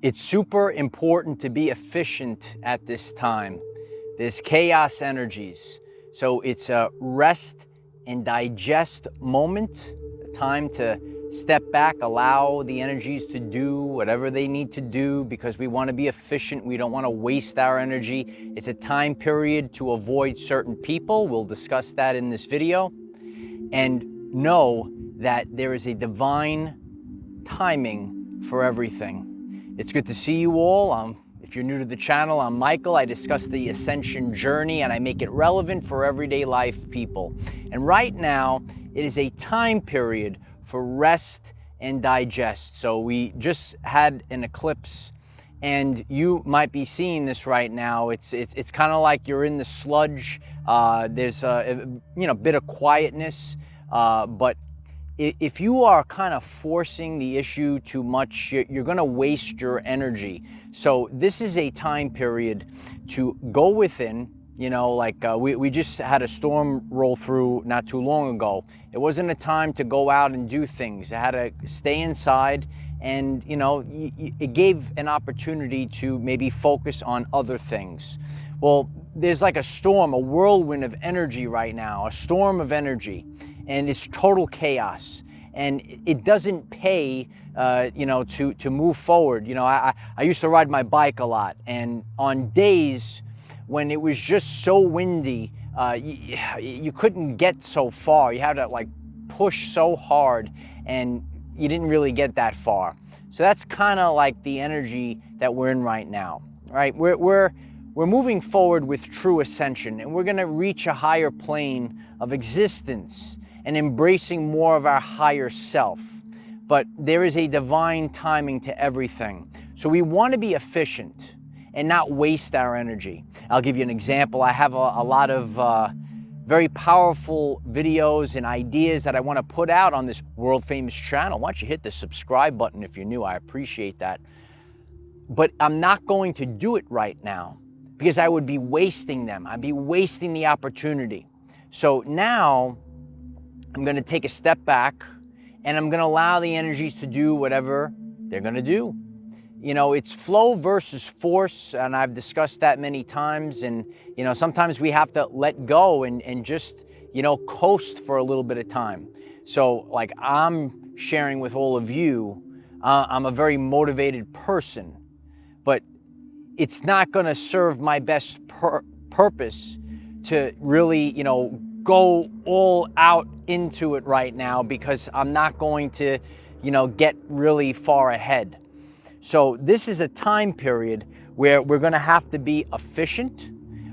It's super important to be efficient at this time. There's chaos energies. So it's a rest and digest moment, a time to step back, allow the energies to do whatever they need to do because we want to be efficient. We don't want to waste our energy. It's a time period to avoid certain people. We'll discuss that in this video. And know that there is a divine timing for everything. It's good to see you all. If you're new to the channel, I'm Michael. I discuss the Ascension journey and I make it relevant for everyday life people. And right now, it is a time period for rest and digest. So we just had an eclipse and you might be seeing this right now. It's kind of like you're in the sludge. There's a bit of quietness, but if you are kind of forcing the issue too much, you're going to waste your energy. So this is a time period to go within. We just had a storm roll through not too long ago. It wasn't a time to go out and do things. I had to stay inside, and it gave an opportunity to maybe focus on other things. Well, there's like a storm, a whirlwind of energy right now, a storm of energy. And it's total chaos, and it doesn't pay, to move forward. I used to ride my bike a lot, and on days when it was just so windy, you couldn't get so far. You had to like push so hard, and you didn't really get that far. So that's kind of like the energy that we're in right now, right? We're moving forward with true ascension, and we're going to reach a higher plane of existence and embracing more of our higher self. But there is a divine timing to everything. So we want to be efficient and not waste our energy. I'll give you an example. I have a lot of very powerful videos and ideas that I want to put out on this world famous channel. Why don't you hit the subscribe button if you're new? I appreciate that. But I'm not going to do it right now because I would be wasting them. I'd be wasting the opportunity. So now I'm going to take a step back and I'm going to allow the energies to do whatever they're going to do. It's flow versus force, and I've discussed that many times. And, sometimes we have to let go and just, coast for a little bit of time. So like I'm sharing with all of you, I'm a very motivated person, but it's not going to serve my best purpose to really, go all out into it right now because I'm not going to, get really far ahead. So this is a time period where we're going to have to be efficient.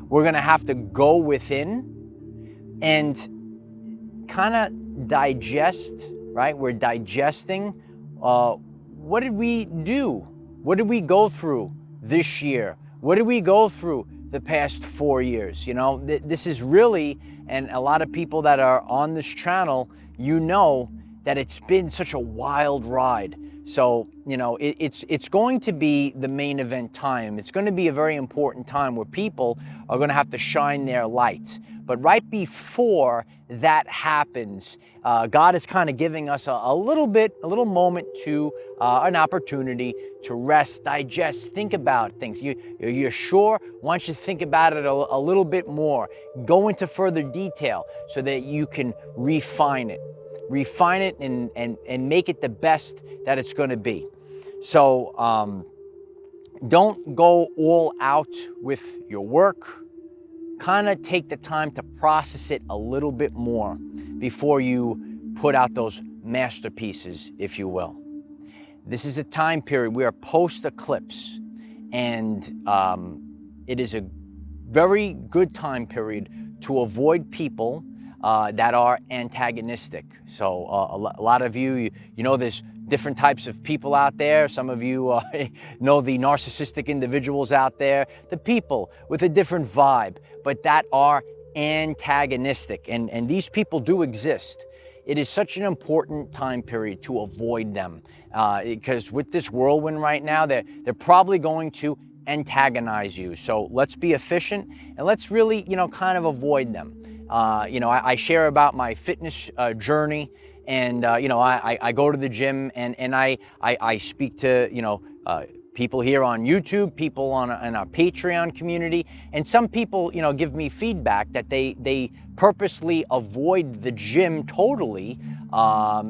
We're going to have to go within and kind of digest, right? We're digesting. What did we do? What did we go through this year? What did we go through the past 4 years? This is really, and a lot of people that are on this channel, that it's been such a wild ride. So, it's going to be the main event time. It's going to be a very important time where people are going to have to shine their light. But right before that happens, God is kind of giving us a little moment to an opportunity to rest, digest, think about things. You're sure? Why don't you think about it a little bit more? Go into further detail so that you can refine it and make it the best that it's going to be. So don't go all out with your work. Kind of take the time to process it a little bit more before you put out those masterpieces, if you will. This is a time period. We are post-eclipse, and it is a very good time period to avoid people that are antagonistic. So a lot of you there's different types of people out there. Some of you know the narcissistic individuals out there, the people with a different vibe, but that are antagonistic. And these people do exist. It is such an important time period to avoid them because with this whirlwind right now, they're probably going to antagonize you. So let's be efficient and let's really, kind of avoid them. I share about my fitness journey, and I go to the gym and I speak to people here on YouTube, people in our Patreon community, and some people, give me feedback that they purposely avoid the gym totally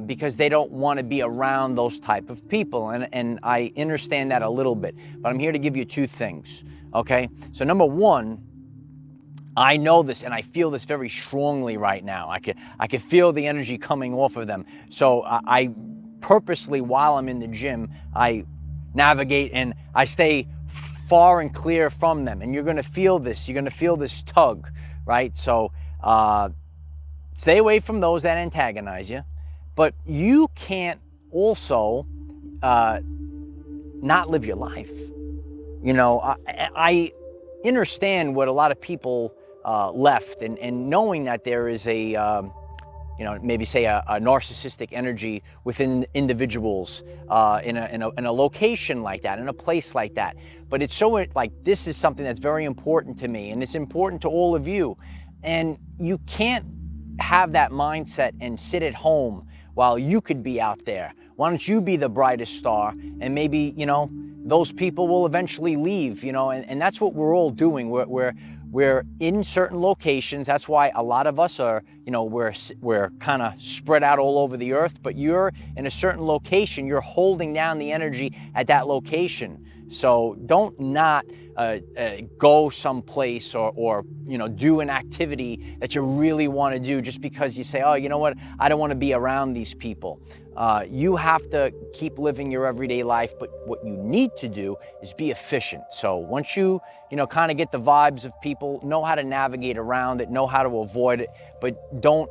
because they don't want to be around those type of people, and I understand that a little bit, but I'm here to give you two things, okay? So number one, I know this and I feel this very strongly right now. I can feel the energy coming off of them. So I purposely, while I'm in the gym, I navigate and I stay far and clear from them. And you're gonna feel this. You're gonna feel this tug, right? So stay away from those that antagonize you. But you can't also not live your life. I understand what a lot of people left, and knowing that there is a maybe say a narcissistic energy within individuals in a location like that, in a place like that. But it's so like, this is something that's very important to me, and it's important to all of you. And you can't have that mindset and sit at home while you could be out there. Why don't you be the brightest star? And maybe, those people will eventually leave, and that's what we're all doing. We're in certain locations. That's why a lot of us are, we're kind of spread out all over the earth, but you're in a certain location. You're holding down the energy at that location. So don't not go someplace or do an activity that you really want to do just because you say, oh, you know what, I don't want to be around these people. You have to keep living your everyday life, but what you need to do is be efficient. So once you kind of get the vibes of people, know how to navigate around it, know how to avoid it, but don't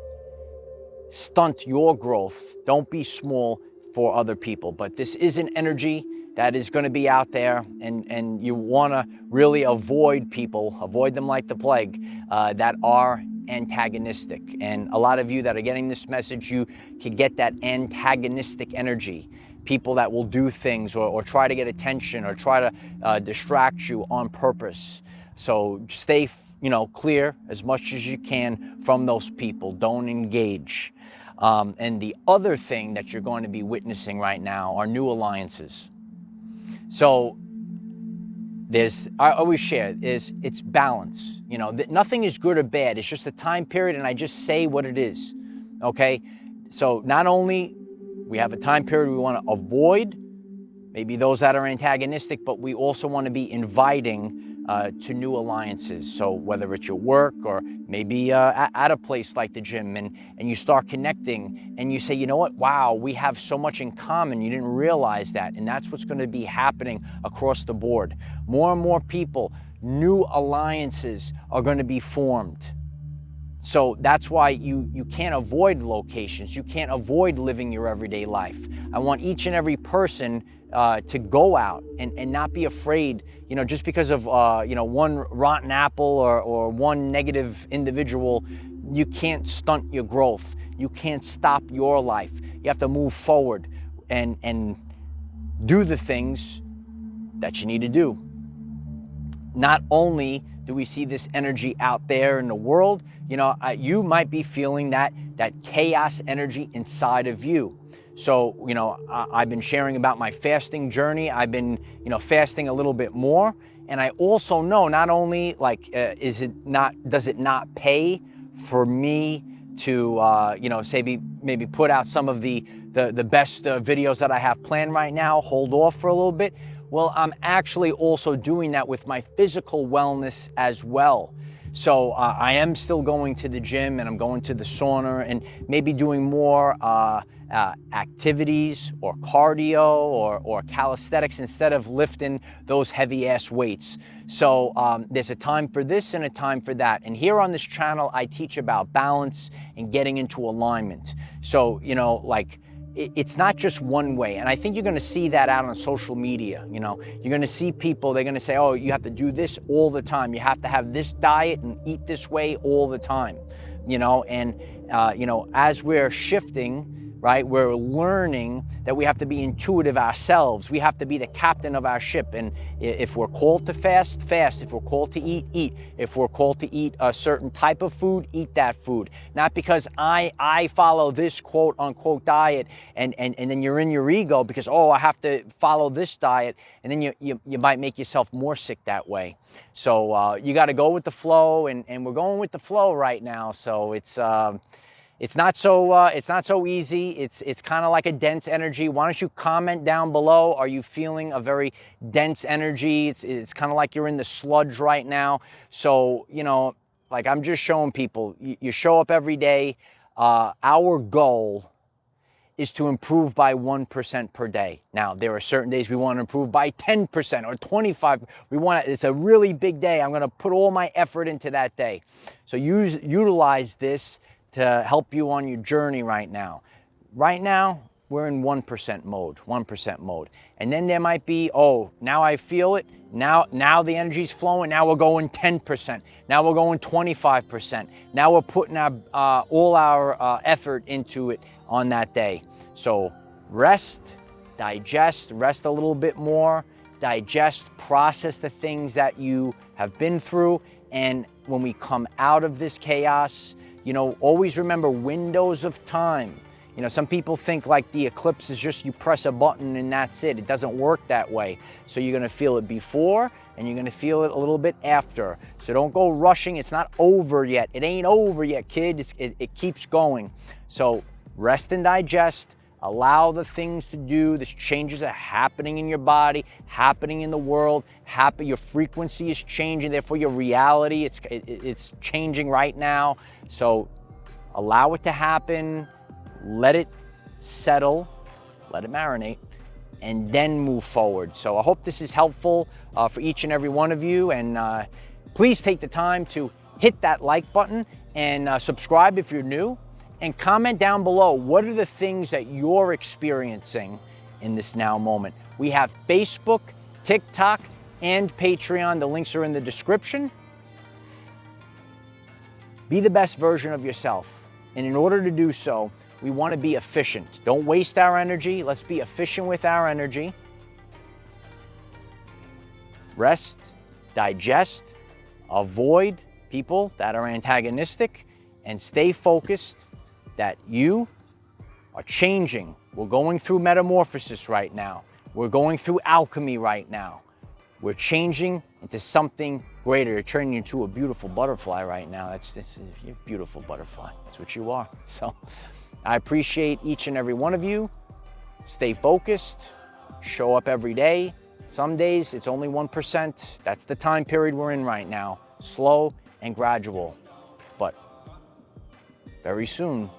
stunt your growth. Don't be small for other people. But this is an energy that is going to be out there, and you want to really avoid people, avoid them like the plague, that are antagonistic. And a lot of you that are getting this message, you can get that antagonistic energy. People that will do things or try to get attention or try to distract you on purpose. So stay, clear as much as you can from those people. Don't engage. And the other thing that you're going to be witnessing right now are new alliances. So I always share, it's balance. Nothing is good or bad. It's just a time period, and I just say what it is, okay? So not only we have a time period we want to avoid, maybe those that are antagonistic, but we also want to be inviting to new alliances. So whether it's your work or maybe at a place like the gym, and you start connecting and you say, you know what, wow, we have so much in common. You didn't realize that. And that's what's going to be happening across the board. More and more people, new alliances are going to be formed. So that's why you can't avoid locations. You can't avoid living your everyday life. I want each and every person to go out and not be afraid, just because of, one rotten apple or one negative individual. You can't stunt your growth. You can't stop your life. You have to move forward and do the things that you need to do. Not only do we see this energy out there in the world, you might be feeling that chaos energy inside of you. So, I've been sharing about my fasting journey. I've been, fasting a little bit more. And I also know not only does it not pay for me to, maybe put out some of the best videos that I have planned right now, hold off for a little bit. Well, I'm actually also doing that with my physical wellness as well. So I am still going to the gym, and I'm going to the sauna, and maybe doing more activities or cardio or calisthenics instead of lifting those heavy ass weights. So there's a time for this and a time for that. And here on this channel, I teach about balance and getting into alignment. So, it's not just one way. And I think you're going to see that out on social media. You're going to see people, they're going to say, oh, you have to do this all the time. You have to have this diet and eat this way all the time. As we're shifting right? We're learning that we have to be intuitive ourselves. We have to be the captain of our ship. And if we're called to fast, fast. If we're called to eat, eat. If we're called to eat a certain type of food, eat that food. Not because I follow this quote unquote diet and then you're in your ego because, oh, I have to follow this diet. And then you might make yourself more sick that way. So you got to go with the flow, and we're going with the flow right now. So it's not so easy. It's kind of like a dense energy. Why don't you comment down below? Are you feeling a very dense energy? It's kind of like you're in the sludge right now. So, you know, like I'm just showing people, you show up every day. Our goal is to improve by 1% per day. Now, there are certain days we want to improve by 10% or 25%. It's a really big day. I'm going to put all my effort into that day. So utilize this to help you on your journey right now. Right now, we're in 1% mode. And then there might be, oh, now I feel it. Now the energy's flowing. Now we're going 10%. Now we're going 25%. Now we're putting all our effort into it on that day. So rest, digest, rest a little bit more, digest, process the things that you have been through. And when we come out of this chaos, you know, always remember windows of time. You know, some people think like the eclipse is just you press a button and that's it. It doesn't work that way. So you're going to feel it before and you're going to feel it a little bit after. So don't go rushing. It's not over yet. It ain't over yet, kid. It keeps going. So rest and digest. Allow the things to do. These changes are happening in your body, happening in the world. Your frequency is changing. Therefore, your reality, it's changing right now. So allow it to happen. Let it settle. Let it marinate. And then move forward. So I hope this is helpful for each and every one of you. And please take the time to hit that like button and subscribe if you're new. And comment down below, what are the things that you're experiencing in this now moment? We have Facebook, TikTok, and Patreon. The links are in the description. Be the best version of yourself. And in order to do so, we want to be efficient. Don't waste our energy. Let's be efficient with our energy. Rest, digest, avoid people that are antagonistic, and stay focused that you are changing. We're going through metamorphosis right now. We're going through alchemy right now. We're changing into something greater. You're turning into a beautiful butterfly right now. You're a beautiful butterfly. That's what you are. So I appreciate each and every one of you. Stay focused. Show up every day. Some days it's only 1%. That's the time period we're in right now. Slow and gradual. But very soon,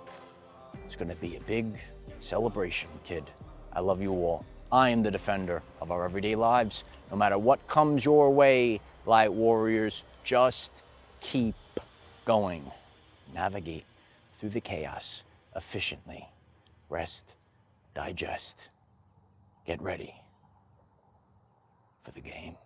it's going to be a big celebration, kid. I love you all. I am the defender of our everyday lives. No matter what comes your way, light warriors, just keep going. Navigate through the chaos efficiently. Rest, digest. Get ready for the game.